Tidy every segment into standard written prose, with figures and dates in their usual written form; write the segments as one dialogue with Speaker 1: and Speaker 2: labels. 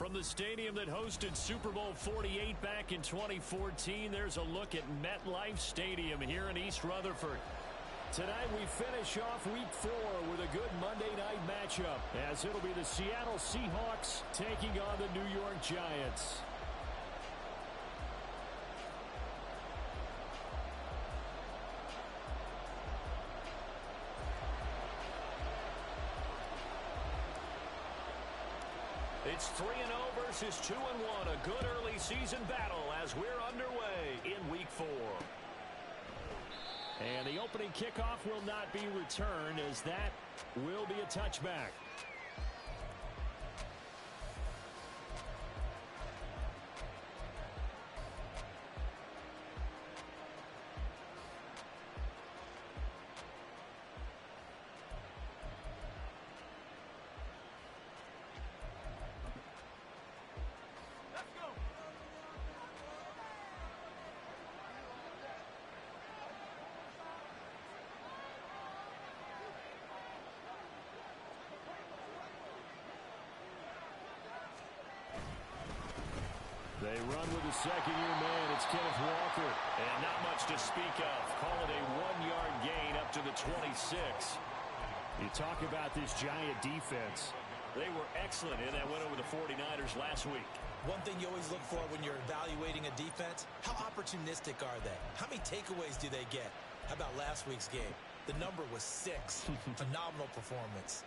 Speaker 1: From the stadium that hosted Super Bowl 48 back in 2014, there's a look at MetLife Stadium here in East Rutherford. Tonight we finish off Week 4 with a good Monday night matchup, as it'll be the Seattle Seahawks taking on the New York Giants. It's 3-0 versus 2-1. A good early season battle as we're underway in Week 4. And the opening kickoff will not be returned, as that will be a touchback. They run with the second-year man. It's Kenneth Walker. And not much to speak of. Call it a 1-yard gain up to the 26. You talk about this Giant defense. They were excellent in that win over the 49ers last week.
Speaker 2: One thing you always look for when you're evaluating a defense, how opportunistic are they? How many takeaways do they get? How about last week's game? The number was 6. Phenomenal performance.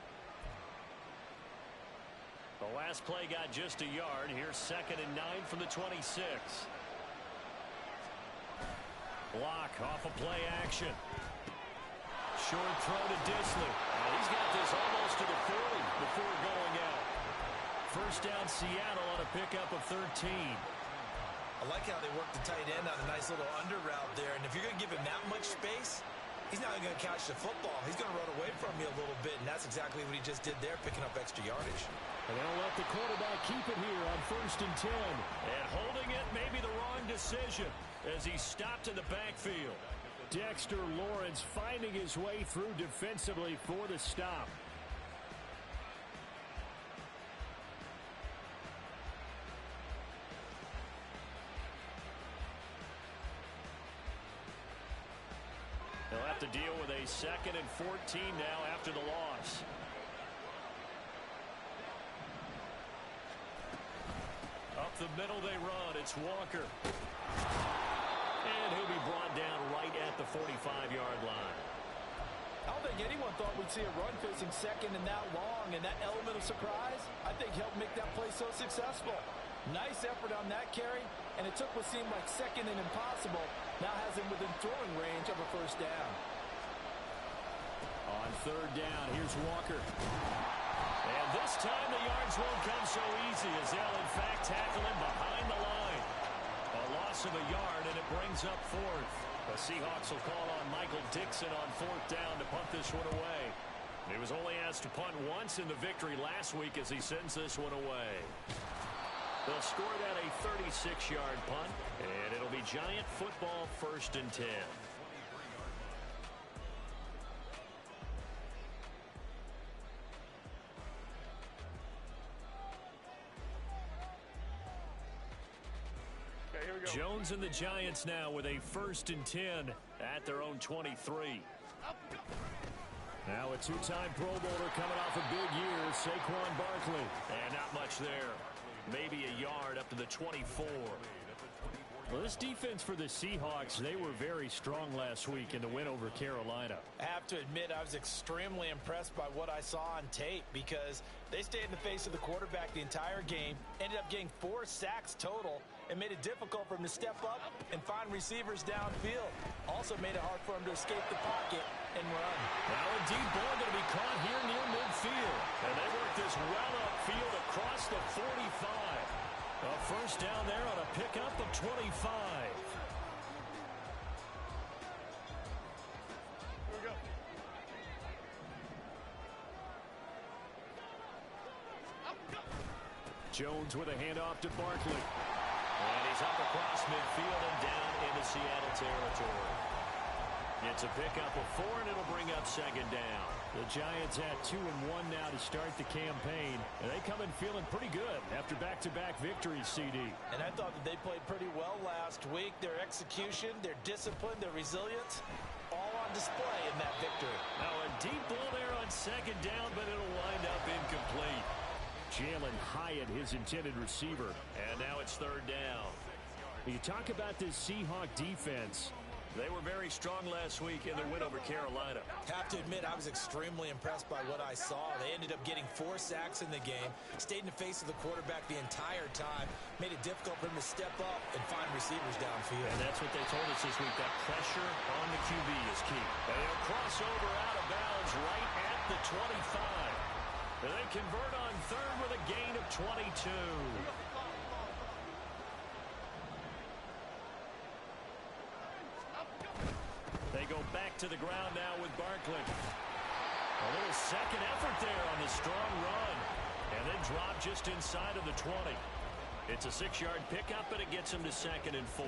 Speaker 1: The last play got just a yard. Here's 2nd and 9 from the 26. Block off a play action. Short throw to Dissly. He's got this almost to the 40 before going out. First down Seattle on a pickup of 13.
Speaker 2: I like how they work the tight end on a nice little under route there. And if you're going to give him that much space, he's not going to catch the football. He's going to run away from you a little bit, and that's exactly what he just did there, picking up extra yardage.
Speaker 1: And they'll let the quarterback keep it here on 1st and 10. And holding it may be the wrong decision as he stopped in the backfield. Dexter Lawrence finding his way through defensively for the stop. They'll have to deal with a 2nd and 14 now after the loss. Up the middle they run. It's Walker. And he'll be brought down right at the 45-yard line.
Speaker 3: I don't think anyone thought we'd see a run facing 2nd and that long, and that element of surprise, I think, helped make that play so successful. Nice effort on that carry, and it took what seemed like 2nd and impossible. Now has him within throwing range of a 1st down.
Speaker 1: On 3rd down, here's Walker. And this time the yards won't come so easy, as they'll in fact tackle him behind the line. A loss of a yard, and it brings up 4th. The Seahawks will call on Michael Dixon on 4th down to punt this one away. He was only asked to punt once in the victory last week as he sends this one away. They'll score that a 36-yard punt, and it'll be Giant football 1st and 10.
Speaker 4: Okay, here we go.
Speaker 1: Jones and the Giants now with a 1st and 10 at their own 23. Now a 2-time Pro Bowler coming off a big year, Saquon Barkley. And not much there. Maybe a yard up to the 24. Well, this defense for the Seahawks, they were very strong last week in the win over Carolina.
Speaker 3: I have to admit, I was extremely impressed by what I saw on tape, because they stayed in the face of the quarterback the entire game, ended up getting 4 sacks total, and made it difficult for him to step up and find receivers downfield. Also made it hard for him to escape the pocket and run.
Speaker 1: Now a deep ball going to be caught here near midfield. And they work this well upfield across the 45. A 1st down there on a pickup of 25.
Speaker 4: Here we go.
Speaker 1: Jones with a handoff to Barkley. And he's up across midfield and down into Seattle territory. It's a pickup of 4, and it'll bring up second down.
Speaker 4: The Giants had 2-1 now to start the campaign, and they come in feeling pretty good after back-to-back victories, CD.
Speaker 3: And I thought that they played pretty well last week. Their execution, their discipline, their resilience, all on display in that victory.
Speaker 1: Now a deep ball there on second down, but it'll wind up incomplete.
Speaker 4: Jalen Hyatt, his intended receiver.
Speaker 1: And now it's third down.
Speaker 4: You talk about this Seahawk defense.
Speaker 1: They were very strong last week in their win over Carolina.
Speaker 2: Have to admit, I was extremely impressed by what I saw. They ended up getting 4 sacks in the game, stayed in the face of the quarterback the entire time, made it difficult for him to step up and find receivers downfield.
Speaker 1: And that's what they told us this week, that pressure on the QB is key. And they'll cross over out of bounds right at the 25. And they convert on third with a gain of 22. They go back to the ground now with Barkley. A little second effort there on the strong run. And then drop just inside of the 20. It's a 6-yard pickup, and it gets him to 2nd and 4.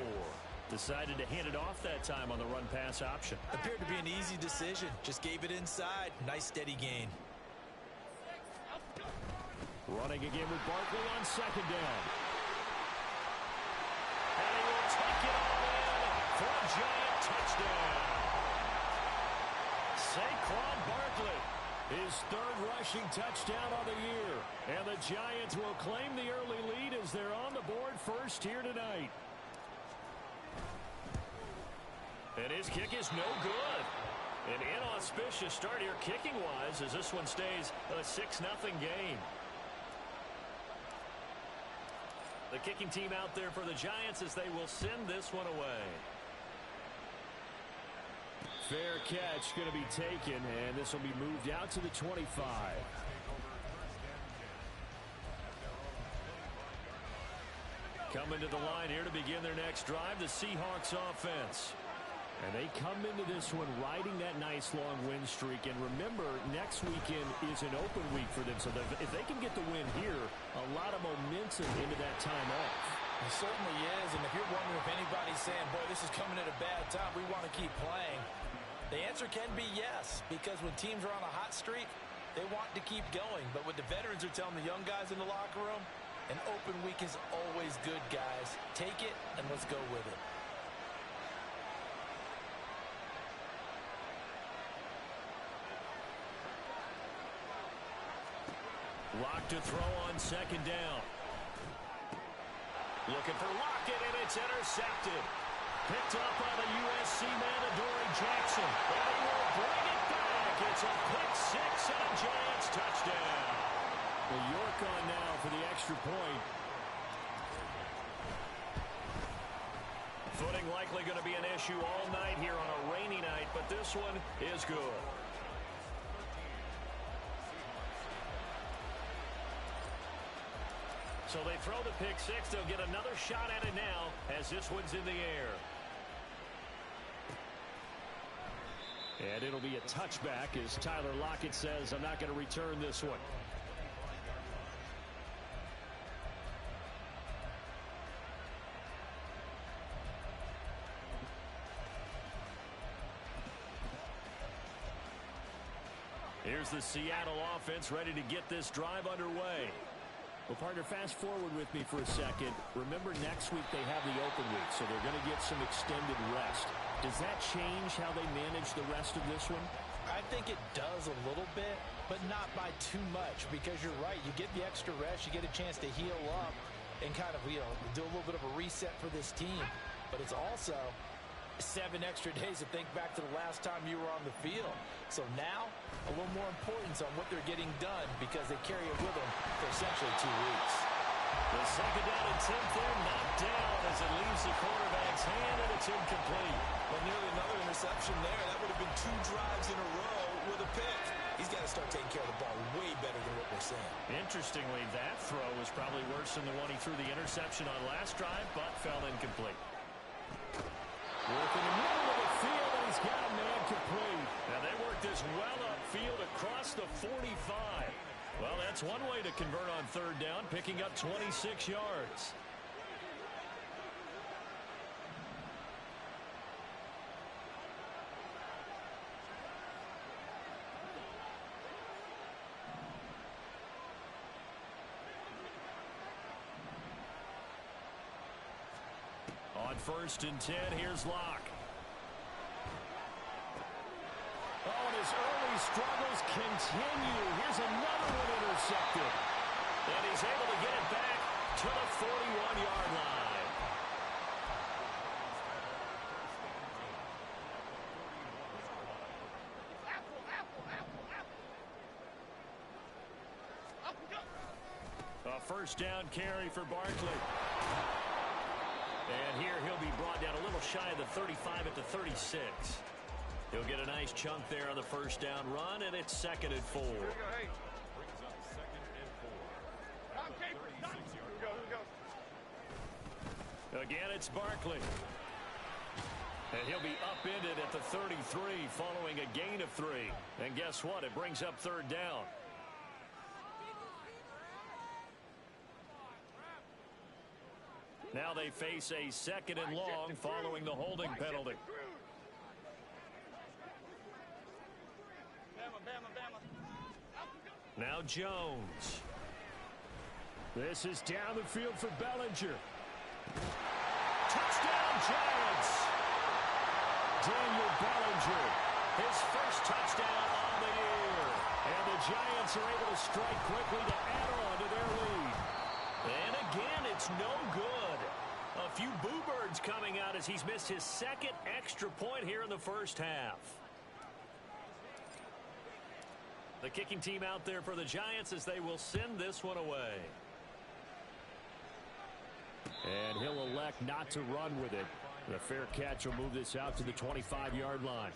Speaker 1: Decided to hand it off that time on the run-pass option.
Speaker 2: Appeared to be an easy decision. Just gave it inside. Nice steady gain.
Speaker 4: Running again with Barkley on second down.
Speaker 1: And he will take it all in for a giant touchdown. Saquon Barkley,
Speaker 4: his 3rd rushing touchdown on the year. And the Giants will claim the early lead as they're on the board first here tonight.
Speaker 1: And his kick is no good. An inauspicious start here kicking-wise as this one stays a 6-0 game. The kicking team out there for the Giants as they will send this one away.
Speaker 4: Fair catch going to be taken, and this will be moved out to the 25.
Speaker 1: Coming to the line here to begin their next drive, the Seahawks offense.
Speaker 4: And they come into this one riding that nice long win streak. And remember, next weekend is an open week for them. So if they can get the win here, a lot of momentum into that time off.
Speaker 3: It certainly is. And if you're wondering if anybody's saying, boy, this is coming at a bad time, we want to keep playing, the answer can be yes. Because when teams are on a hot streak, they want to keep going. But what the veterans are telling the young guys in the locker room, an open week is always good, guys. Take it and let's go with it.
Speaker 1: Lock to throw on second down. Looking for Lockett, and it's intercepted. Picked up by the USC man, Adoree Jackson. And he will bring it back. It's a pick six and a Giants touchdown.
Speaker 4: Well, York on now for the extra point.
Speaker 1: Footing likely going to be an issue all night here on a rainy night, but this one is good. So they throw the pick six. They'll get another shot at it now as this one's in the air.
Speaker 4: And it'll be a touchback as Tyler Lockett says, I'm not going to return this one.
Speaker 1: Here's the Seattle offense ready to get this drive underway.
Speaker 4: Well, partner, fast forward with me for a second. Remember, next week they have the open week, so they're going to get some extended rest. Does that change how they manage the rest of this one?
Speaker 3: I think it does a little bit, but not by too much, because you're right. You get the extra rest, you get a chance to heal up and kind of, do a little bit of a reset for this team. But it's also 7 extra days to think back to the last time you were on the field. So now, a little more importance on what they're getting done because they carry it with them for essentially 2 weeks.
Speaker 1: The second down and 10th there, knocked down as it leaves the quarterback's hand, and it's incomplete.
Speaker 2: Well, nearly another interception there. That would have been 2 drives in a row with a pick. He's got to start taking care of the ball way better than what we're saying.
Speaker 1: Interestingly, that throw was probably worse than the one he threw the interception on last drive, but fell incomplete.
Speaker 4: Working the middle of the field, and he's got a man complete.
Speaker 1: Now they work this well upfield across the 45. Well, that's one way to convert on third down, picking up 26 yards. 1st and 10. Here's Locke.
Speaker 4: Oh, and his early struggles continue. Here's another one intercepted.
Speaker 1: And he's able to get it back to the 41-yard line. A first down carry for Barkley. And here he'll be brought down a little shy of the 35 at the 36. He'll get a nice chunk there on the first down run, and it's 2nd and 4. Again, it's Barkley. And he'll be upended at the 33 following a gain of 3. And guess what? It brings up 3rd down. Now they face a 2nd and long following the holding penalty. Now Jones.
Speaker 4: This is down the field for Bellinger.
Speaker 1: Touchdown, Giants!
Speaker 4: Daniel Bellinger.
Speaker 1: His first touchdown on the year.
Speaker 4: And the Giants are able to strike quickly to add on to their lead.
Speaker 1: And again, it's no good. A few boo birds coming out as he's missed his 2nd extra point here in the first half. The kicking team out there for the Giants as they will send this one away.
Speaker 4: And he'll elect not to run with it. The fair catch will move this out to the 25-yard line.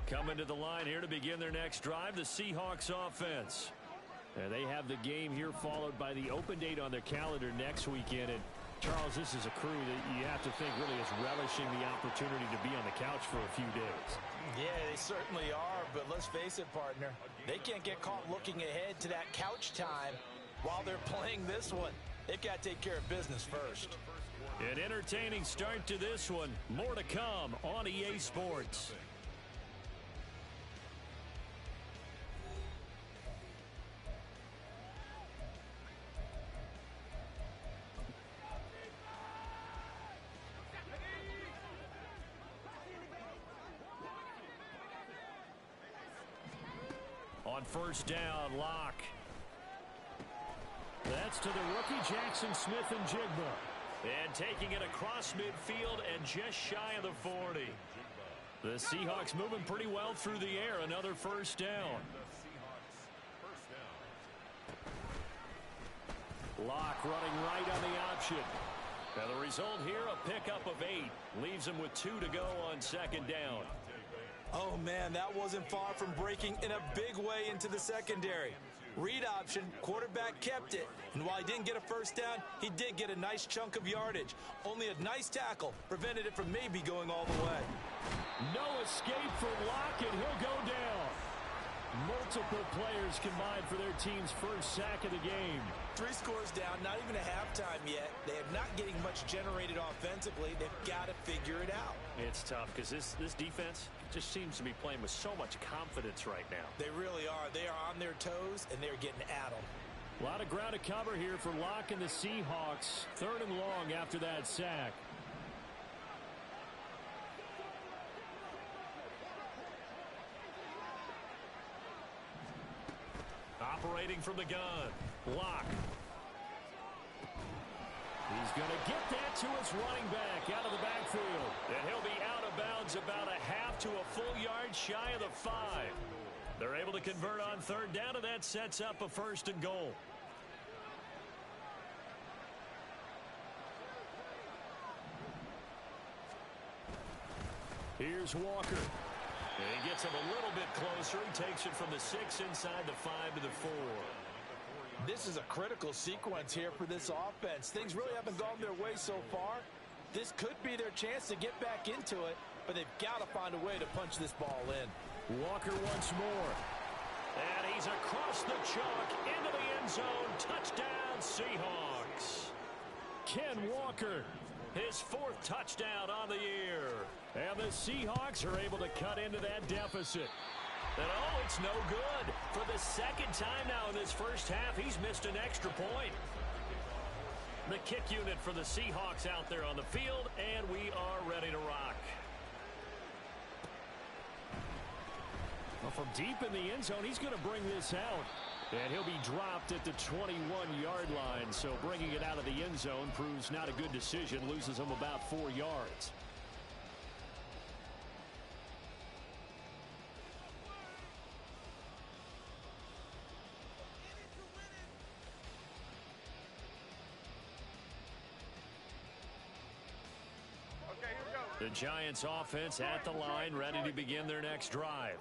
Speaker 1: Coming to the line here to begin their next drive, the Seahawks offense.
Speaker 4: And they have the game here followed by the open date on their calendar next weekend. And Charles, this is a crew that you have to think really is relishing the opportunity to be on the couch for a few days.
Speaker 3: Yeah, they certainly are, but let's face it, partner. They can't get caught looking ahead to that couch time while they're playing this one. They've got to take care of business first.
Speaker 1: An entertaining start to this one. More to come on EA Sports. On first down, Locke.
Speaker 4: That's to the rookie Jackson Smith-Njigba.
Speaker 1: And taking it across midfield and just shy of the 40. The Seahawks moving pretty well through the air. Another first down.
Speaker 4: Locke running right on the option.
Speaker 1: Now the result here, a pickup of 8. Leaves him with 2 to go on 2nd down.
Speaker 3: Oh, man, that wasn't far from breaking in a big way into the secondary. Read option, quarterback kept it. And while he didn't get a first down, he did get a nice chunk of yardage. Only a nice tackle prevented it from maybe going all the way.
Speaker 4: No escape for Locke, and he'll go down. Multiple players combined for their team's first sack of the game.
Speaker 3: 3 scores down, not even a halftime yet. They are not getting much generated offensively. They've got to figure it out.
Speaker 1: It's tough because this defense just seems to be playing with so much confidence right now.
Speaker 3: They really are. They are on their toes, and they're getting at them.
Speaker 4: A lot of ground to cover here for Locke and the Seahawks. 3rd and long after that sack.
Speaker 1: Operating from the gun, Locke.
Speaker 4: He's going to get that to his running back out of the backfield.
Speaker 1: And he'll be out of bounds about a half to a full yard shy of the 5. They're able to convert on 3rd down, and that sets up a 1st and goal.
Speaker 4: Here's Walker.
Speaker 1: And he gets him a little bit closer. He takes it from the 6 inside the 5 to the 4.
Speaker 3: This is a critical sequence here for this offense. Things really haven't gone their way so far. This could be their chance to get back into it, but they've got to find a way to punch this ball in.
Speaker 4: Walker once more.
Speaker 1: And he's across the chalk into the end zone. Touchdown, Seahawks.
Speaker 4: Ken Walker.
Speaker 1: His 4th touchdown on the year.
Speaker 4: And the Seahawks are able to cut into that deficit. And oh, it's no good. For the second time now in this first half, he's missed an extra point. The kick unit for the Seahawks out there on the field, and we are ready to rock. Well, from deep in the end zone, he's going to bring this out. And he'll be dropped at the 21-yard line. So bringing it out of the end zone proves not a good decision. Loses him about 4 yards. The Giants offense at the line, ready to begin their next drive.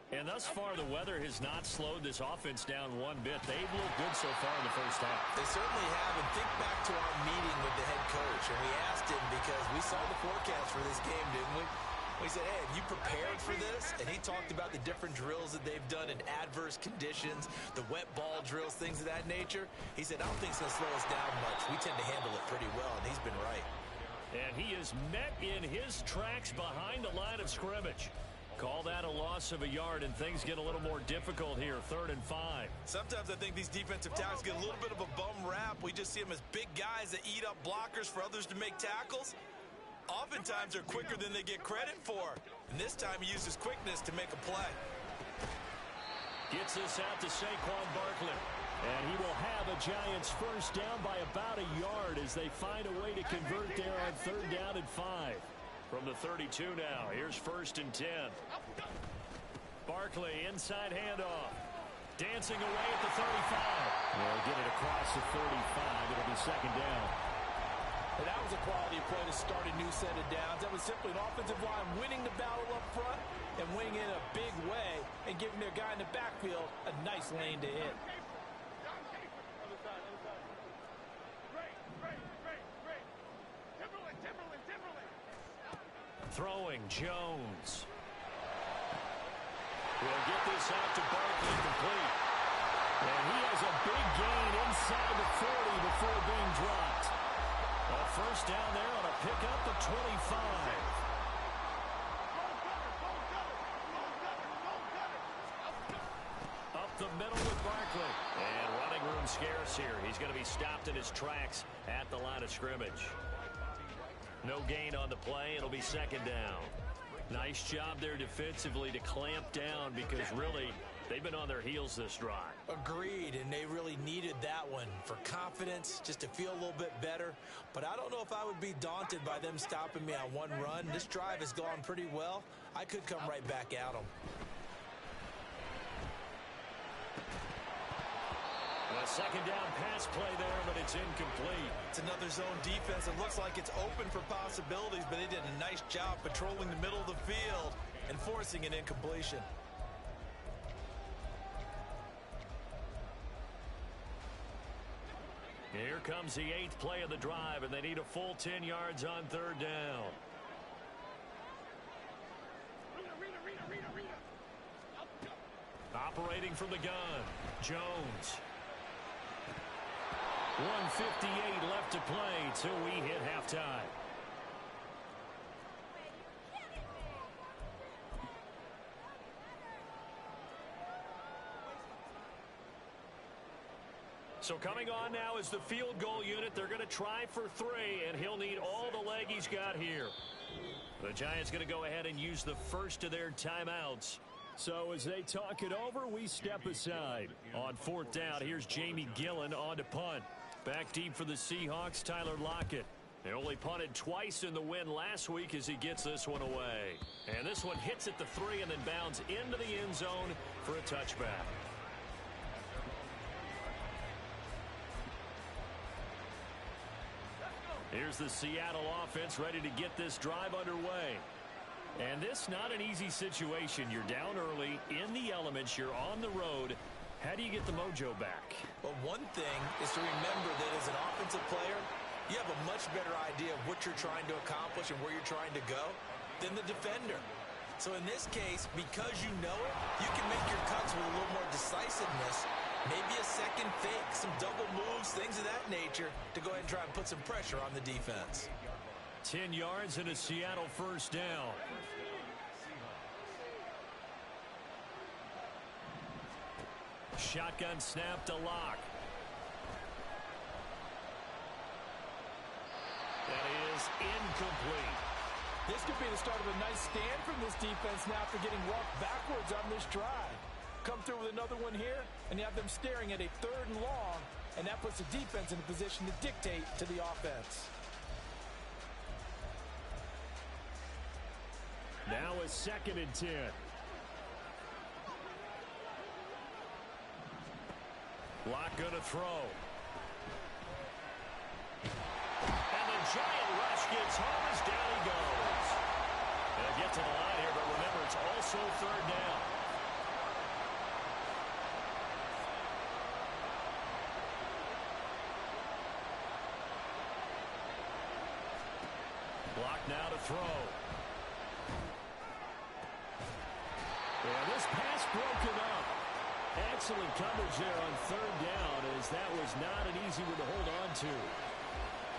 Speaker 4: And thus far, the weather has not slowed this offense down one bit. They've looked good so far in the first half.
Speaker 2: They certainly have. And think back to our meeting with the head coach. And we asked him because we saw the forecast for this game, didn't we? We said, hey, have you prepared for this? And he talked about the different drills that they've done in adverse conditions, the wet ball drills, things of that nature. He said, I don't think it's going to slow us down much. We tend to handle it pretty well, and he's been right.
Speaker 4: And he is met in his tracks behind the line of scrimmage. Call that a loss of a yard, and things get a little more difficult here, 3rd and 5.
Speaker 2: Sometimes I think these defensive tackles get a little bit of a bum rap. We just see them as big guys that eat up blockers for others to make tackles. Oftentimes they're quicker than they get credit for. And this time he uses quickness to make a play.
Speaker 4: Gets this out to Saquon Barkley. And he will have a Giants first down by about a yard as they find a way to convert there on 3rd down and 5. From the 32 now, here's 1st and 10. Barkley, inside handoff. Dancing away at the 35. They'll get it across the 35. It'll be 2nd down.
Speaker 3: And that was a quality play to start a new set of downs. That was simply an offensive line winning the battle up front and winning in a big way and giving their guy in the backfield a nice lane to hit.
Speaker 4: Throwing Jones. We'll get this out to Barkley complete. And he has a big gain inside the 40 before being dropped. A first down there on a pickup at 25. Up the middle with Barkley. And running room scarce here. He's going to be stopped in his tracks at the line of scrimmage. No gain on the play. It'll be 2nd down. Nice job there defensively to clamp down because really they've been on their heels this drive.
Speaker 2: Agreed, and they really needed that one for confidence, just to feel a little bit better. But I don't know if I would be daunted by them stopping me on one run. This drive has gone pretty well. I could come right back at them.
Speaker 4: A 2nd down pass play there, but it's incomplete.
Speaker 2: It's another zone defense. It looks like it's open for possibilities, but they did a nice job patrolling the middle of the field and forcing an incompletion.
Speaker 4: Here comes the 8th play of the drive, and they need a full 10 yards on 3rd down. Operating from the gun, Jones. 1:58 left to play till we hit halftime. So coming on now is the field goal unit. They're going to try for 3, and he'll need all the leg he's got here. The Giants going to go ahead and use the first of their timeouts. So as they talk it over, we step aside. On 4th down, here's Jamie Gillen on to punt. Back deep for the Seahawks, Tyler Lockett. They only punted twice in the win last week as he gets this one away. And this one hits at the 3 and then bounds into the end zone for a touchback. Here's the Seattle offense ready to get this drive underway. And this not an easy situation. You're down early, in the elements, you're on the road. How do you get the mojo back?
Speaker 2: Well, one thing is to remember that as an offensive player, you have a much better idea of what you're trying to accomplish and where you're trying to go than the defender. So in this case, because you know it, you can make your cuts with a little more decisiveness. Maybe a second fake, some double moves, things of that nature to go ahead and try and put some pressure on the defense.
Speaker 4: 10 yards and a Seattle first down.
Speaker 1: Shotgun snap to Locke. That is incomplete.
Speaker 3: This could be the start of a nice stand from this defense now after getting walked backwards on this drive. Come through with another one here, and you have them staring at a 3rd and long, and that puts the defense in a position to dictate to the offense.
Speaker 4: Now a 2nd and 10.
Speaker 1: Locke gonna throw. And the giant rush gets home as down he goes. They'll get to the line here, but remember, it's also 3rd down. Locke now to throw.
Speaker 4: Yeah, this pass broken up. Excellent coverage there on 3rd down, as that was not an easy one to hold on to.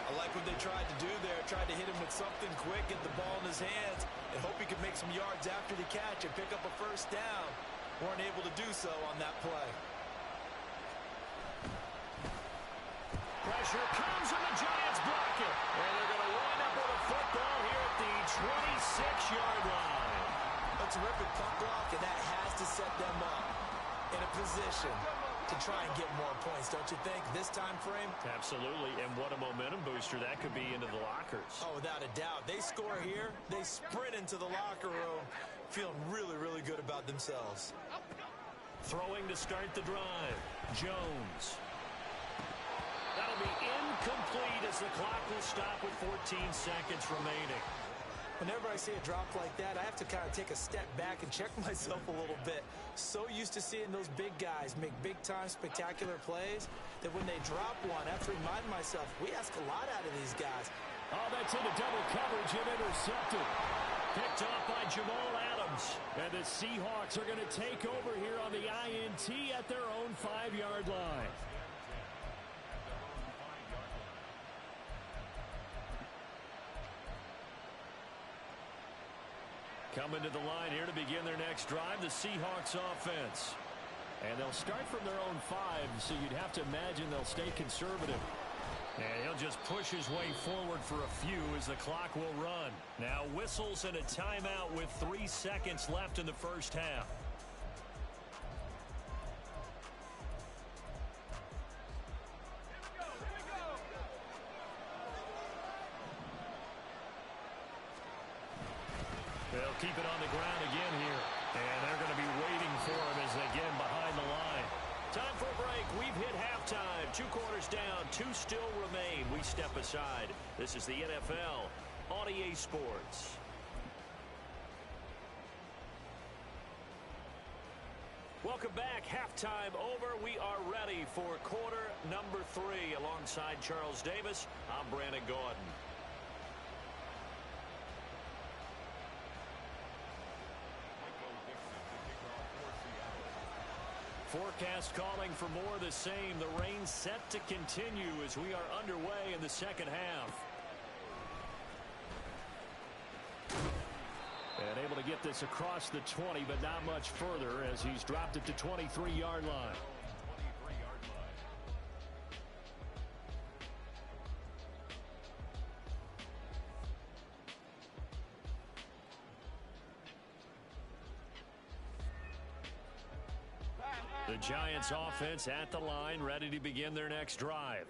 Speaker 2: I like what they tried to do there. Tried to hit him with something quick, get the ball in his hands, and hope he could make some yards after the catch and pick up a 1st down. Weren't able to do so on that play.
Speaker 1: Pressure comes, and the Giants block it. And they're going to wind up with a football here at the 26-yard line.
Speaker 2: A terrific punt block, and that has to set them up in a position to try and get more points, don't you think, this time frame?
Speaker 1: Absolutely, and what a momentum booster that could be into the lockers.
Speaker 2: Oh, without a doubt. They score here, they sprint into the locker room, feeling really, really good about themselves.
Speaker 1: Throwing to start the drive. Jones. That'll be incomplete as the clock will stop with 14 seconds remaining.
Speaker 2: Whenever I see a drop like that, I have to kind of take a step back and check myself a little bit. So used to seeing those big guys make big-time spectacular plays that when they drop one, I have to remind myself, we ask a lot out of these guys.
Speaker 4: Oh, that's into double coverage and intercepted.
Speaker 1: Picked off by Jamal Adams.
Speaker 4: And the Seahawks are going to take over here on the INT at their own 5-yard line.
Speaker 1: Coming to the line here to begin their next drive, the Seahawks offense.
Speaker 4: And they'll start from their own 5, so you'd have to imagine they'll stay conservative.
Speaker 1: And he'll just push his way forward for a few as the clock will run. Now whistles and a timeout with 3 seconds left in the first half. They'll keep it on the ground again here. And they're going to be waiting for him as they get him behind the line. Time for a break. We've hit halftime. 2 quarters down. 2 still remain. We step aside. This is the NFL on EA Sports. Welcome back. Halftime over. We are ready for quarter number 3. Alongside Charles Davis, I'm Brandon Gaudin. Forecast calling for more of the same. The rain set to continue as we are underway in the second half.
Speaker 4: And able to get this across the 20, but not much further as he's dropped it to 23-yard line.
Speaker 1: The Giants offense at the line, ready to begin their next drive.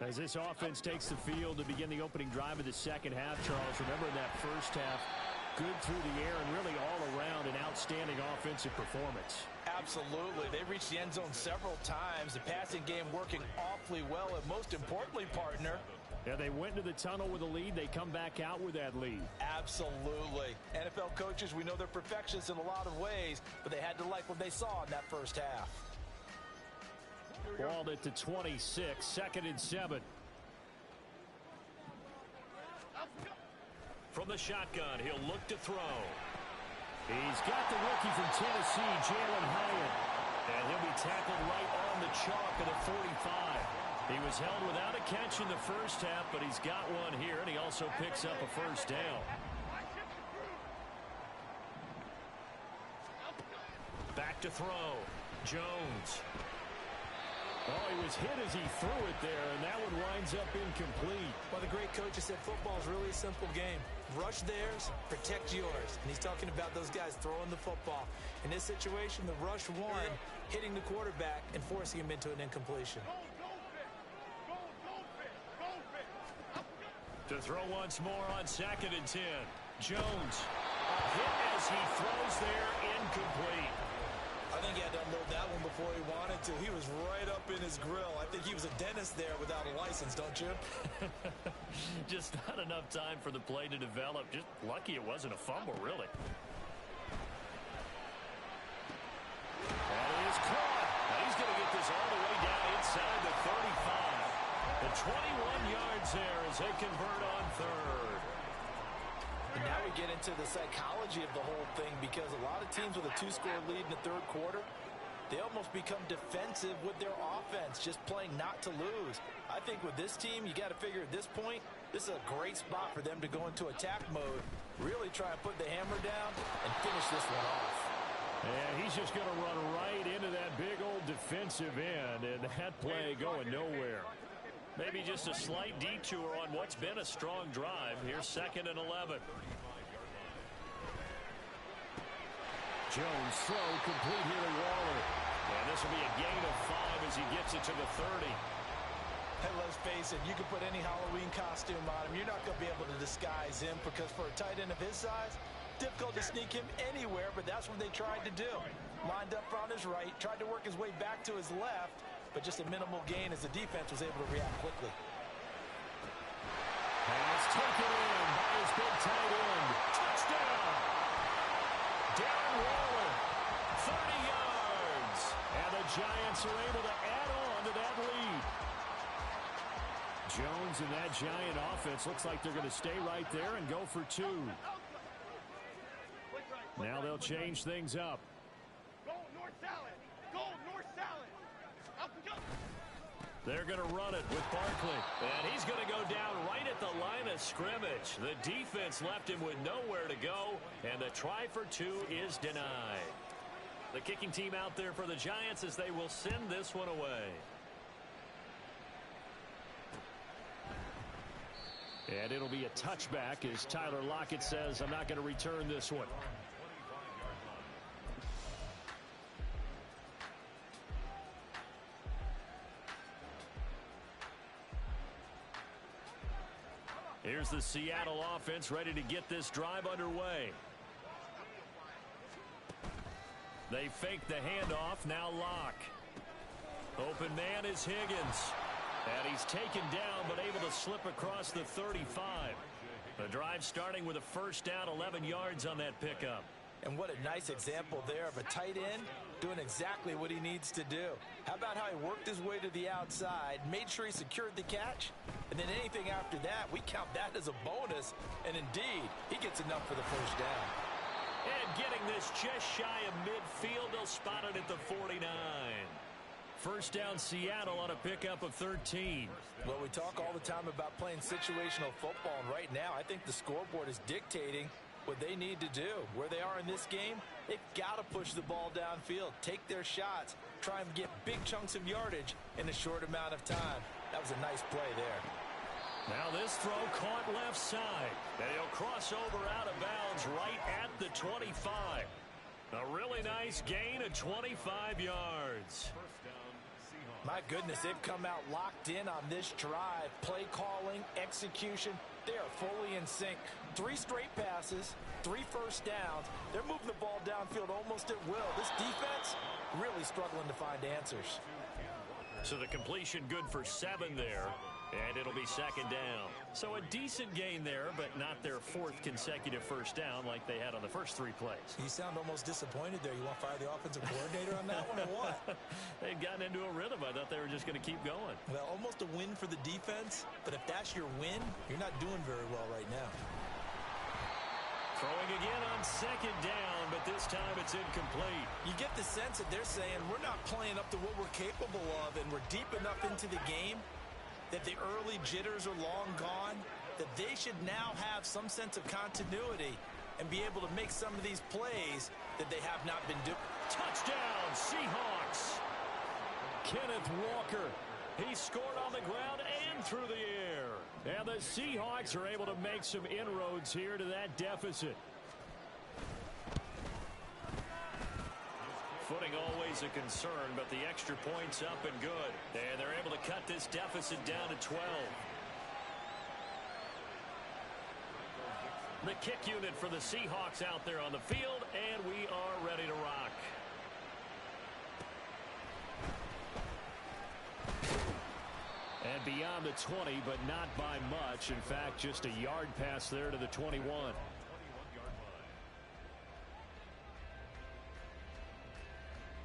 Speaker 4: As this offense takes the field to begin the opening drive of the second half, Charles, remember in that first half, good through the air and really all around an outstanding offensive performance.
Speaker 3: Absolutely. They reached the end zone several times. The passing game working awfully well, and most importantly, partner,
Speaker 4: yeah, they went into the tunnel with a lead. They come back out with that lead.
Speaker 3: Absolutely. NFL coaches, we know they're perfectionists in a lot of ways, but they had to like what they saw in that first half.
Speaker 4: Balled at the 26, 2nd and 7.
Speaker 1: From the shotgun, he'll look to throw.
Speaker 4: He's got the rookie from Tennessee, Jalen Hyatt.
Speaker 1: And he'll be tackled right on the chalk at the 45. He was held without a catch in the first half, but he's got one here, and he also picks up a first down. Back to throw. Jones.
Speaker 4: Oh, he was hit as he threw it there, and that one winds up incomplete.
Speaker 3: Well, the great coach has said football is really a simple game. Rush theirs, protect yours. And he's talking about those guys throwing the football. In this situation, the rush won, hitting the quarterback and forcing him into an incompletion.
Speaker 1: To throw once more on 2nd and 10. Jones. A hit as he throws there, incomplete.
Speaker 2: I think he had to unload that one before he wanted to. He was right up in his grill. I think he was a dentist there without a license, don't you?
Speaker 1: Just not enough time for the play to develop. Just lucky it wasn't a fumble, really. That is caught. Now he's going to get this all the way down inside the 35. The 21 yards there as they convert on 3rd.
Speaker 3: And now we get into the psychology of the whole thing, because a lot of teams with a 2-score lead in the 3rd quarter, they almost become defensive with their offense, just playing not to lose. I think with this team, you got to figure at this point, this is a great spot for them to go into attack mode, really try and put the hammer down and finish this one off.
Speaker 4: And he's just going to run right into that big old defensive end, and that play going nowhere.
Speaker 1: Maybe just a slight detour on what's been a strong drive. Here's 2nd and 11.
Speaker 4: Jones throw complete here to Waller.
Speaker 1: And this will be a gain of 5 as he gets it to the 30.
Speaker 3: Hey, let's face it, you can put any Halloween costume on him. You're not going to be able to disguise him, because for a tight end of his size, difficult to sneak him anywhere, but that's what they tried to do. Lined up on his right, tried to work his way back to his left, but just a minimal gain as the defense was able to react quickly.
Speaker 4: Pass taken in by his big tight end.
Speaker 1: Touchdown! Darren Waller, 30 yards.
Speaker 4: And the Giants are able to add on to that lead. Jones and that Giant offense looks like they're going to stay right there and go for 2. Now they'll change things up.
Speaker 5: Go north salad. Go north salad.
Speaker 1: They're going to run it with Barkley. And he's going to go down right at the line of scrimmage. The defense left him with nowhere to go, and the try for 2 is denied. The kicking team out there for the Giants as they will send this one away.
Speaker 4: And it'll be a touchback as Tyler Lockett says, I'm not going to return this one.
Speaker 1: Here's the Seattle offense ready to get this drive underway. They fake the handoff, now Locke. Open man is Higgins. And he's taken down but able to slip across the 35. The drive starting with a first down, 11 yards on that pickup.
Speaker 3: And what a nice example there of a tight end doing exactly what he needs to do. How about how he worked his way to the outside, made sure he secured the catch, and then anything after that, we count that as a bonus. And indeed, he gets enough for the first down.
Speaker 1: And getting this just shy of midfield, they'll spot it at the 49. First down Seattle on a pickup of 13.
Speaker 3: Well, we talk all the time about playing situational football, and right now I think the scoreboard is dictating what they need to do. Where they are in this game, they've got to push the ball downfield, take their shots, try and get big chunks of yardage in a short amount of time. That was a nice play there.
Speaker 1: Now this throw caught left side. And he'll cross over out of bounds right at the 25. A really nice gain of 25 yards.
Speaker 3: My goodness, they've come out locked in on this drive. Play calling, execution, they are fully in sync. 3 straight passes, 3 first downs. They're moving the ball downfield almost at will. This defense really struggling to find answers.
Speaker 1: So the completion good for 7 there. And it'll be second down. So a decent gain there, but not their 4th consecutive first down like they had on the first 3 plays.
Speaker 3: You sound almost disappointed there. You want to fire the offensive coordinator on that one or what?
Speaker 1: They'd gotten into a rhythm. I thought they were just going to keep going.
Speaker 3: Well, almost a win for the defense, but if that's your win, you're not doing very well right now.
Speaker 1: Throwing again on second down, but this time it's incomplete.
Speaker 3: You get the sense that they're saying we're not playing up to what we're capable of, and we're deep enough into the game that the early jitters are long gone, that they should now have some sense of continuity and be able to make some of these plays that they have not been doing.
Speaker 1: Touchdown, Seahawks. Kenneth Walker. He scored on the ground and through the air.
Speaker 4: And the Seahawks are able to make some inroads here to that deficit.
Speaker 1: Footing always a concern, but the extra point's up and good. And they're able to cut this deficit down to 12. The kick unit for the Seahawks out there on the field, and we are ready to rock. And beyond the 20, but not by much. In fact, just a yard pass there to the 21.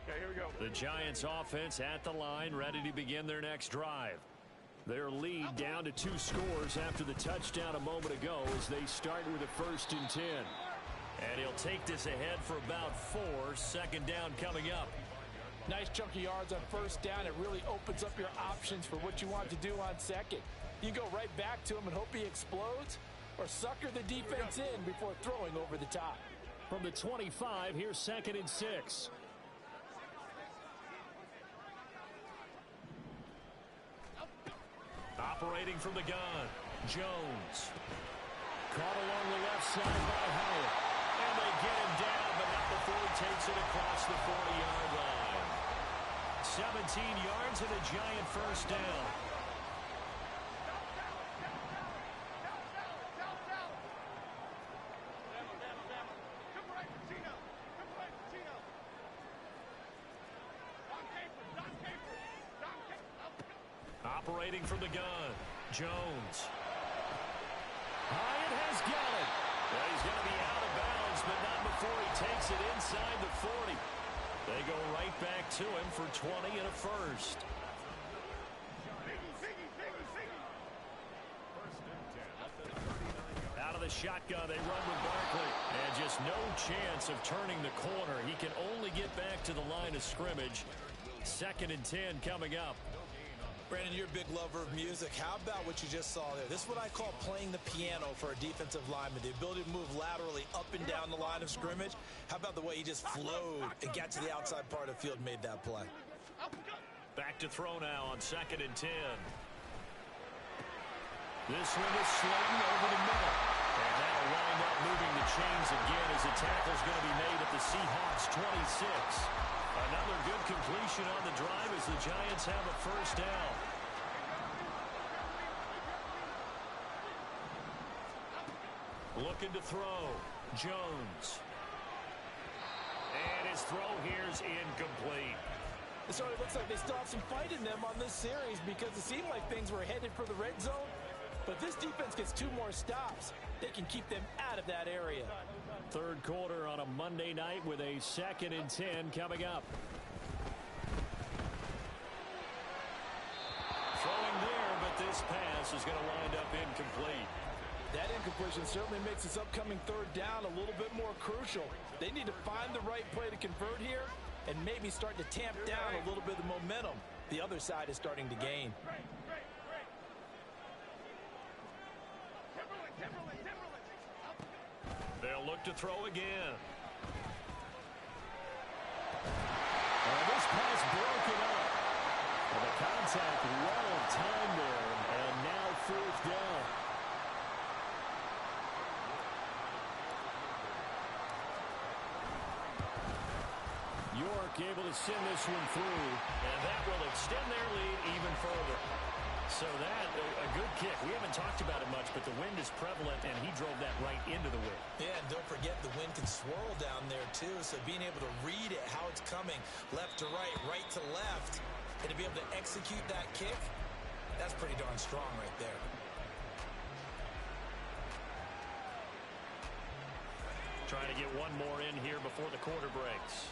Speaker 5: Okay, here we go.
Speaker 4: The Giants offense at the line, ready to begin their next drive. Their lead down to 2 scores after the touchdown a moment ago as they start with a 1st and 10.
Speaker 1: And he'll take this ahead for about 4. 2nd down coming up.
Speaker 3: Nice chunk of yards on 1st down. It really opens up your options for what you want to do on 2nd. You can go right back to him and hope he explodes, or sucker the defense in before throwing over the top.
Speaker 4: From the 25, here's 2nd and 6.
Speaker 1: Operating from the gun, Jones.
Speaker 4: Caught along the left side by Howard.
Speaker 1: And they get him down, but not before he takes it across the 40-yard line. 17 yards and a Giant 1st down. Operating from the gun, Jones.
Speaker 4: Hyatt has got it.
Speaker 1: Well, he's going to be out of bounds, but not before he takes it inside the 40. They go right back to him for 20 and a 1st. Out of the shotgun, they run with Barkley. And just no chance of turning the corner. He can only get back to the line of scrimmage. 2nd and 10 coming up.
Speaker 2: Brandon, you're a big lover of music. How about what you just saw there? This is what I call playing the piano for a defensive lineman. The ability to move laterally up and down the line of scrimmage. How about the way he just flowed and got to the outside part of the field and made that play?
Speaker 1: Back to throw now on 2nd and 10. This one is sliding over the middle. And that'll wind up moving the chains again as the tackle's going to be made at the Seahawks 26. Another good completion on the drive as the Giants have a 1st down. Looking to throw. Jones. And his throw here is incomplete.
Speaker 3: It sort of looks like they still have some fight in them on this series because it seemed like things were headed for the red zone. But this defense gets 2 more stops. They can keep them out of that area.
Speaker 4: 3rd quarter on a Monday night with a 2nd and 10 coming up.
Speaker 1: Throwing there, but this pass is going to wind up incomplete.
Speaker 3: That incompletion certainly makes this upcoming 3rd down a little bit more crucial. They need to find the right play to convert here and maybe start to tamp down a little bit of momentum. The other side is starting to gain.
Speaker 1: They'll look to throw again.
Speaker 4: And this pass broken up. And the contact well of time there. And now 4th down. York able to send this one through.
Speaker 1: And that will extend their lead even further. So that, a good kick. We haven't talked about it much, but the wind is prevalent, and he drove that right into the wind.
Speaker 2: Yeah, and don't forget the wind can swirl down there, too. So being able to read it, how it's coming, left to right to left, and to be able to execute that kick, that's pretty darn strong right there.
Speaker 1: Trying to get one more in here before the quarter breaks.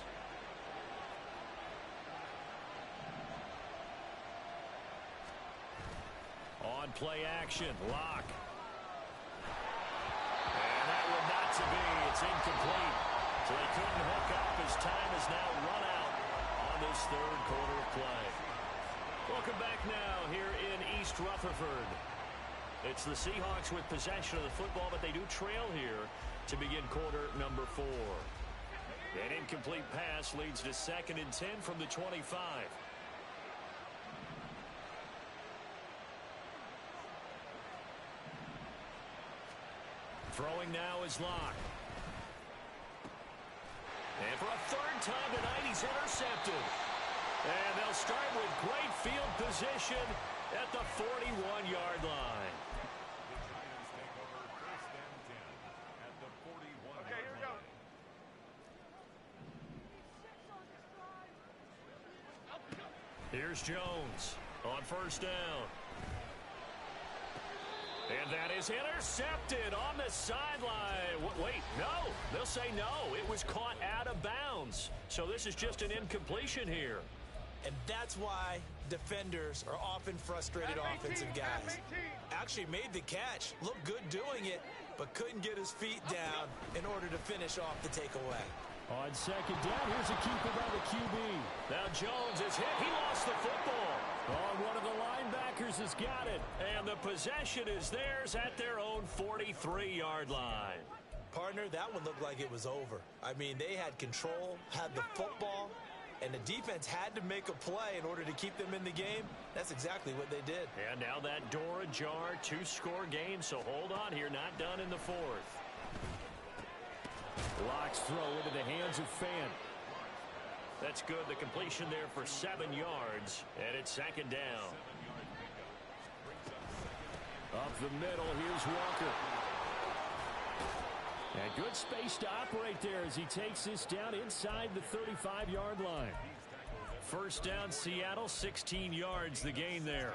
Speaker 1: On play action, Locke. And that one not to be. It's incomplete. So they couldn't hook up as time has now run out on this 3rd quarter of play. Welcome back now here in East Rutherford. It's the Seahawks with possession of the football, but they do trail here to begin quarter number 4. An incomplete pass leads to 2nd and 10 from the 25. Throwing now is Locke. And for a 3rd time tonight, he's intercepted. And they'll start with great field position at the 41-yard line.
Speaker 5: Okay, here we go.
Speaker 1: Here's Jones on 1st down. And that is intercepted on the sideline. Wait, no. They'll say no. It was caught out of bounds. So this is just an incompletion here.
Speaker 2: And that's why defenders are often frustrated offensive guys. Actually made the catch, looked good doing it, but couldn't get his feet down in order to finish off the takeaway.
Speaker 4: On 2nd down, here's a keeper by the QB.
Speaker 1: Now Jones is hit. He lost the football.
Speaker 4: Oh, one of the linebackers has got it.
Speaker 1: And the possession is theirs at their own 43-yard line.
Speaker 2: Partner, that one looked like it was over. I mean, they had control, had the football, and the defense had to make a play in order to keep them in the game. That's exactly what they did.
Speaker 1: And now that door ajar, 2-score game, so hold on here, not done in the 4th.
Speaker 4: Locke's throw into the hands of Fant.
Speaker 1: That's good. The completion there for 7 yards, and it's 2nd down.
Speaker 4: Up the middle, here's Walker. And good space to operate there as he takes this down inside the 35-yard line.
Speaker 1: 1st down, Seattle, 16 yards the gain there.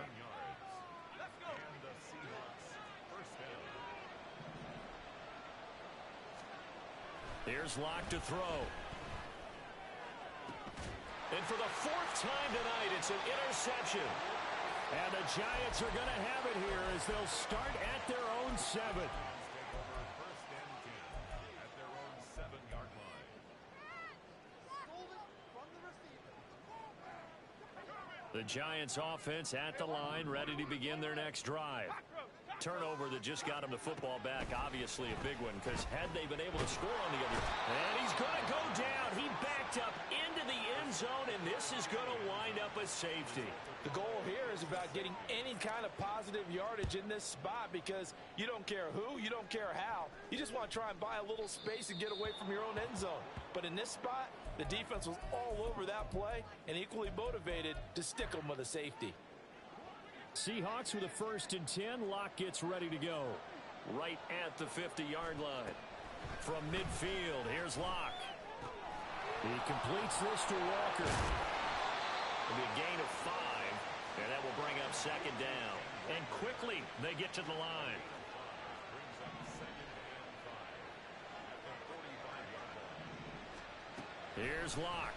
Speaker 1: Here's Locke to throw. And for the 4th time tonight, it's an interception.
Speaker 4: And the Giants are going to have it here as they'll start at their own 7.
Speaker 1: The Giants offense at the line, ready to begin their next drive. Turnover that just got him the football back, obviously a big one, because had they been able to score on the other. And he's going to go down. He backed up into the end zone, and this is going to wind up a safety.
Speaker 3: The goal here is about getting any kind of positive yardage in this spot because you don't care who, you don't care how. You just want to try and buy a little space and get away from your own end zone. But in this spot, the defense was all over that play and equally motivated to stick them with a safety.
Speaker 4: Seahawks with a 1st and 10. Locke gets ready to go.
Speaker 1: Right at the 50-yard line. From midfield, here's Locke.
Speaker 4: He completes this to Walker.
Speaker 1: It'll be a gain of 5, and that will bring up 2nd down. And quickly, they get to the line. Here's Locke.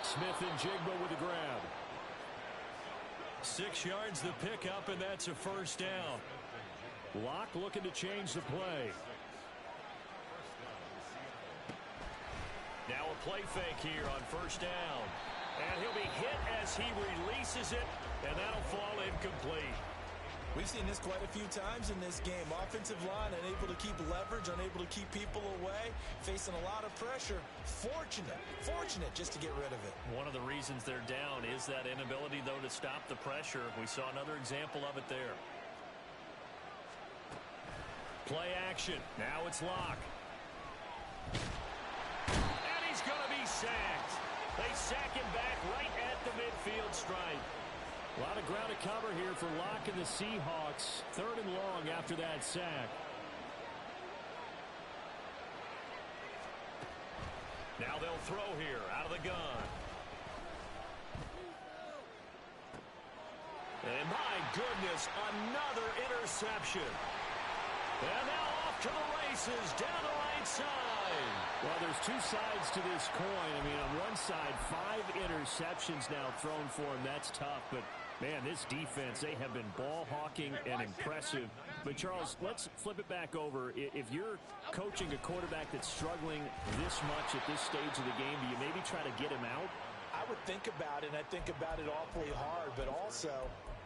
Speaker 4: Smith and Jigba with the grab.
Speaker 1: 6 yards the pickup, and that's a 1st down.
Speaker 4: Locke looking to change the play.
Speaker 1: Now a play fake here on 1st down. And he'll be hit as he releases it, and that'll fall incomplete.
Speaker 2: We've seen this quite a few times in this game. Offensive line unable to keep leverage, unable to keep people away, facing a lot of pressure. Fortunate just to get rid of it.
Speaker 1: One of the reasons they're down is that inability, though, to stop the pressure. We saw another example of it there. Play action. Now it's Locke. And he's going to be sacked. They sack him back right at the midfield stripe.
Speaker 4: A lot of ground to cover here for Locke and the Seahawks. 3rd and long after that sack.
Speaker 1: Now they'll throw here out of the gun. And my goodness, another interception. And now off to the races down the right side.
Speaker 4: Well, there's 2 sides to this coin. I mean, on one side, 5 interceptions now thrown for him. That's tough, but man, this defense, they have been ball hawking and impressive. But, Charles, let's flip it back over. If you're coaching a quarterback that's struggling this much at this stage of the game, do you maybe try to get him out?
Speaker 3: I would think about it, and I think about it awfully hard, but also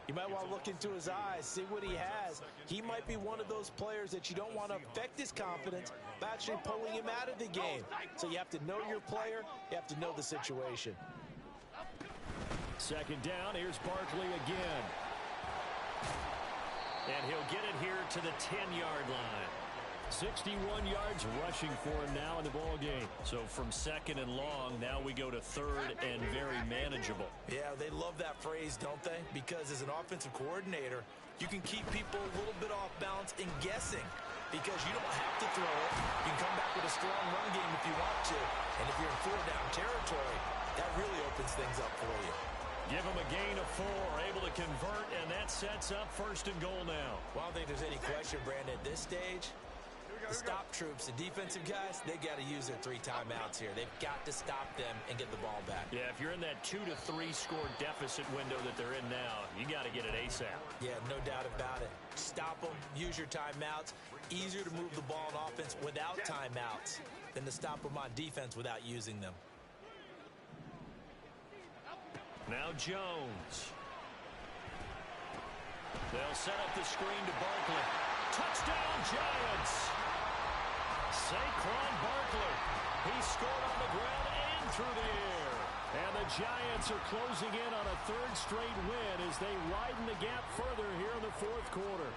Speaker 3: You might want to look into his eyes, see what he has. He might be one of those players that you don't want to affect his confidence by actually pulling him out of the game. So you have to know your player. You have to know the situation.
Speaker 4: Second down, here's Barkley again. And he'll get it here to the 10-yard line. 61 yards rushing for him now in the ball game. So from second and long, now we go to third and very manageable.
Speaker 2: Yeah, they love that phrase, don't they? Because as an offensive coordinator, you can keep people a little bit off balance and guessing because you don't have to throw it. You can come back with a strong run game if you want to. And if you're in four-down territory, that really opens things up for you.
Speaker 4: Give him a gain of 4, able to convert, and that sets up first and goal now.
Speaker 2: Well, I don't think there's any question, Brandon, at this stage, the stop troops, the defensive guys, they got to use their 3 timeouts here. They've got to stop them and get the ball back.
Speaker 4: Yeah, if you're in that 2 to 3 score deficit window that they're in now, you got to get it ASAP.
Speaker 2: Yeah, no doubt about it. Stop them, use your timeouts. Easier to move the ball on offense without timeouts than to stop them on defense without using them.
Speaker 4: Now Jones. They'll set up the screen to Barkley. Touchdown, Giants! Saquon Barkley. He scored on the ground and through the air. And the Giants are closing in on a 3rd straight win as they widen the gap further here in the 4th quarter.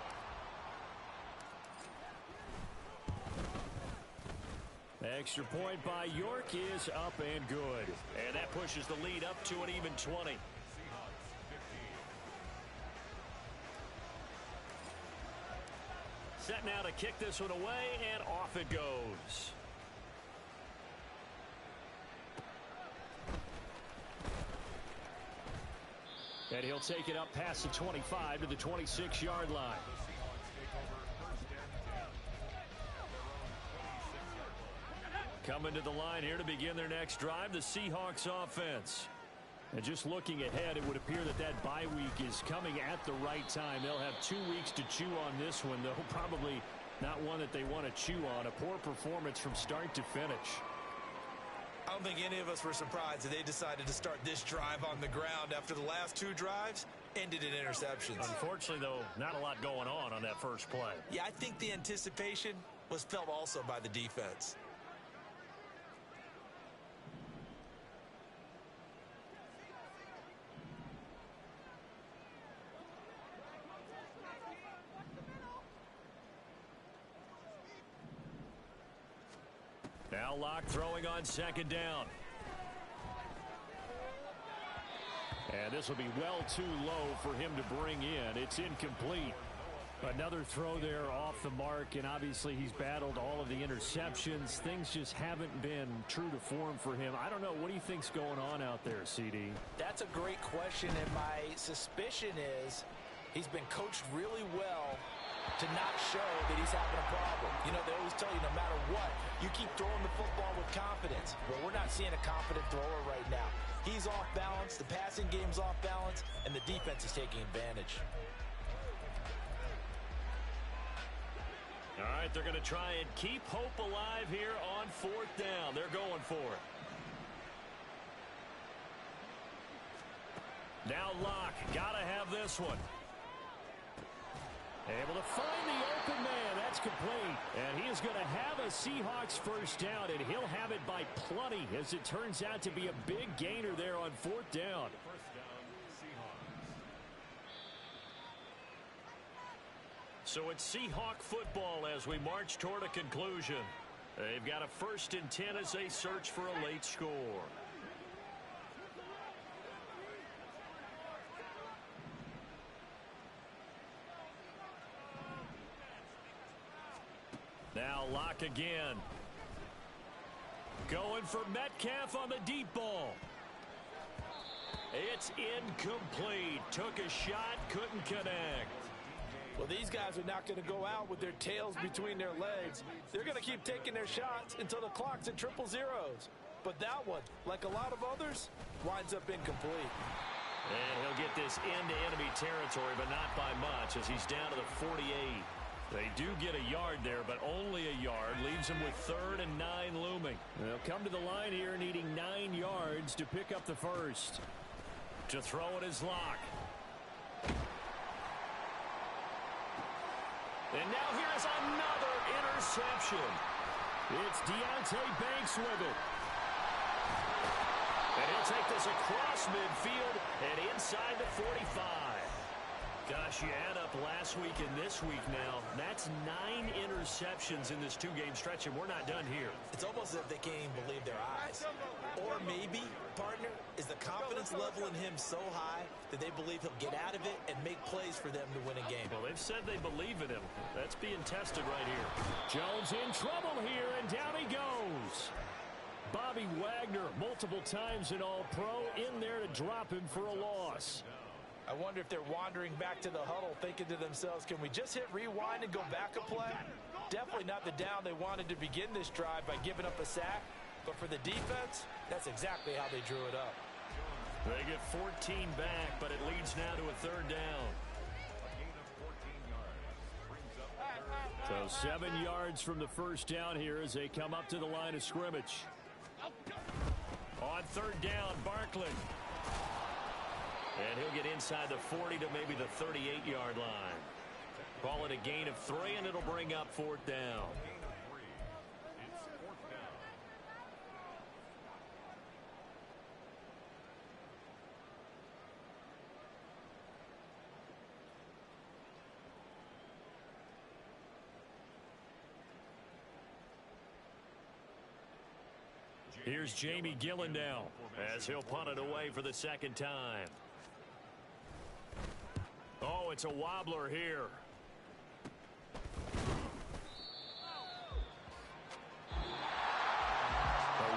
Speaker 4: Extra point by York is up and good. And that pushes the lead up to an even 20. Set now to kick this one away, and off it goes. And he'll take it up past the 25 to the 26-yard line. Coming to the line here to begin their next drive, the Seahawks offense. And just looking ahead, it would appear that that bye week is coming at the right time. They'll have 2 weeks to chew on this one, though probably not one that they want to chew on. A poor performance from start to finish.
Speaker 2: I don't think any of us were surprised that they decided to start this drive on the ground after the last 2 drives ended in interceptions.
Speaker 4: Unfortunately, though, not a lot going on that first play.
Speaker 2: Yeah, I think the anticipation was felt also by the defense.
Speaker 4: Now Locke throwing on second down. And this will be well too low for him to bring in. It's incomplete. Another throw there off the mark, and obviously he's battled all of the interceptions. Things just haven't been true to form for him. I don't know. What do you think's going on out there, CD?
Speaker 3: That's a great question, and my suspicion is he's been coached really well to not show that he's having a problem. You know, they always tell you no matter what, you keep throwing the football with confidence. Well, we're not seeing a confident thrower right now. He's off balance, the passing game's off balance, and the defense is taking advantage.
Speaker 4: All right, they're going to try and keep hope alive here on 4th down. They're going for it. Now Locke, got to have this one. Able to find the open man. That's complete. And he is going to have a Seahawks first down, and he'll have it by plenty as it turns out to be a big gainer there on 4th down. So it's Seahawk football as we march toward a conclusion. They've got a 1st and 10 as they search for a late score. Now Locke again. Going for Metcalf on the deep ball. It's incomplete. Took a shot, couldn't connect.
Speaker 3: Well, these guys are not going to go out with their tails between their legs. They're going to keep taking their shots until the clock's at 000. But that one, like a lot of others, winds up incomplete.
Speaker 4: And he'll get this into enemy territory, but not by much as he's down to the 48. They do get a yard there, but only a yard. Leaves them with 3rd and 9 looming. They'll come to the line here needing 9 yards to pick up the first. To throw it is Locke. And now here is another interception. It's Deonte Banks with it. And he'll take this across midfield and inside the 45. Gosh, you add up last week and this week now. That's 9 interceptions in this 2-game stretch, and we're not done here.
Speaker 2: It's almost as if they can't even believe their eyes. Or maybe, partner, is the confidence level in him so high that they believe he'll get out of it and make plays for them to win a game.
Speaker 4: Well, they've said they believe in him. That's being tested right here. Jones in trouble here, and down he goes. Bobby Wagner, multiple times an All-Pro, in there to drop him for a loss.
Speaker 3: I wonder if they're wandering back to the huddle thinking to themselves, can we just hit rewind and go back a play? Definitely not the down they wanted to begin this drive by giving up a sack. But for the defense, that's exactly how they drew it up.
Speaker 4: They get 14 back, but it leads now to a 3rd down. So 7 yards from the first down here as they come up to the line of scrimmage. On 3rd down, Barkley. And he'll get inside the 40 to maybe the 38-yard line. Call it a gain of 3, and it'll bring up 4th down. Here's Jamie Gillen now as he'll punt it away for the 2nd time. Oh, it's a wobbler here.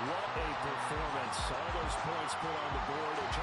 Speaker 4: What a performance. All those points put on the board.